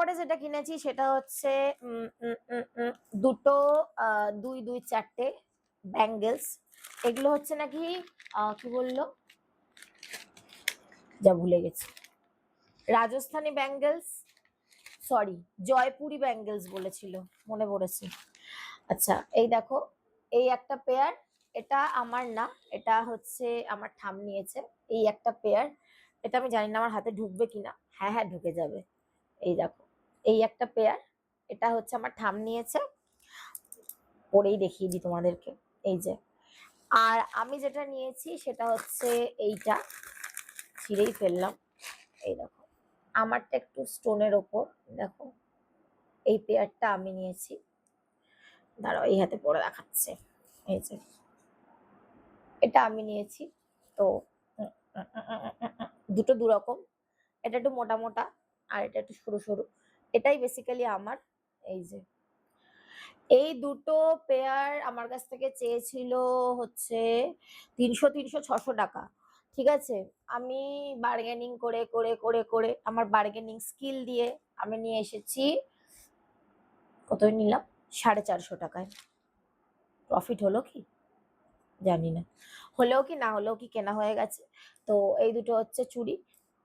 এরপরে যেটা কিনেছি সেটা হচ্ছে দুটো 2 2 4টে ব্যাঙ্গেলস। এগুলো হচ্ছে নাকি কি বললো, যা ভুলে গেছি, Rajasthani bangles, sorry Jaipuri bangles বলেছিল, মনে পড়েছে। আচ্ছা এই দেখো, এই একটা পেয়ার, এটা আমার না, এটা হচ্ছে আমার ঠাম নিয়েছে। এই একটা পেয়ার, এটা আমি জানি না আমার হাতে ঢুকবে কিনা, হ্যাঁ হ্যাঁ ঢুকে যাবে। এই দেখো, এই একটা পেয়ার, এটা হচ্ছে আমার ঠাম নিয়েছে, পরেই দেখিয়ে দিই তোমাদেরকে। এই যে, আর আমি যেটা নিয়েছি সেটা হচ্ছে এইটা, ছিঁড়েই ফেললাম। এই দেখো, আমারটা একটু স্টোনের ওপর, দেখো এই পেয়ারটা আমি নিয়েছি, দাঁড়াও এই হাতে পরে দেখাচ্ছে। এই যে, এটা আমি নিয়েছি। তো দুটো দুরকম, এটা একটু মোটা মোটা আর এটা একটু সরু সরু, এটাই বেসিক্যালি আমার। এই যে, এই দুটো পেয়ার আমার কাছ থেকে চেয়েছিল হচ্ছে 300 300 600 টাকা। ঠিক আছে, আমি বার্গেনিং করে করে করে করে আমার বার্গেনিং স্কিল দিয়ে আমি নিয়ে এসেছি, কতই নিলাম, 450 টাকায়। প্রফিট হলো কি জানি না, হলেও কি না হলেও কি কেনা হয়ে গেছে। তো এই দুটো হচ্ছে চুড়ি।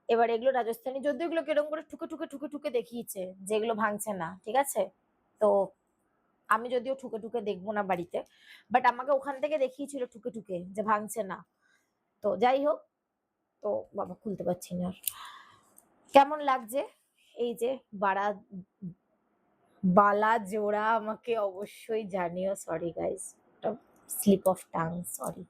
এবার এগুলো রাজস্থানী, যদিও এগুলো কিরকম করে ঠুকে ঠুকে ঠুকে ঠুকে দেখিয়েছে যেগুলো ভাঙছে না, ঠিক আছে। তো আমি যদিও ঠুকে ঠুকে দেখবো না বাড়িতে, বাট আমাকে ওখান থেকে দেখিয়েছিল ঠুকে ঠুকে যে ভাঙছে না। তো যাই হোক, তো বাবা খুলতে পারছি না আর। কেমন লাগছে এই যে বাড়া বালা জোড়া, আমাকে অবশ্যই জানিও। Sorry guys, slip of tongue, sorry.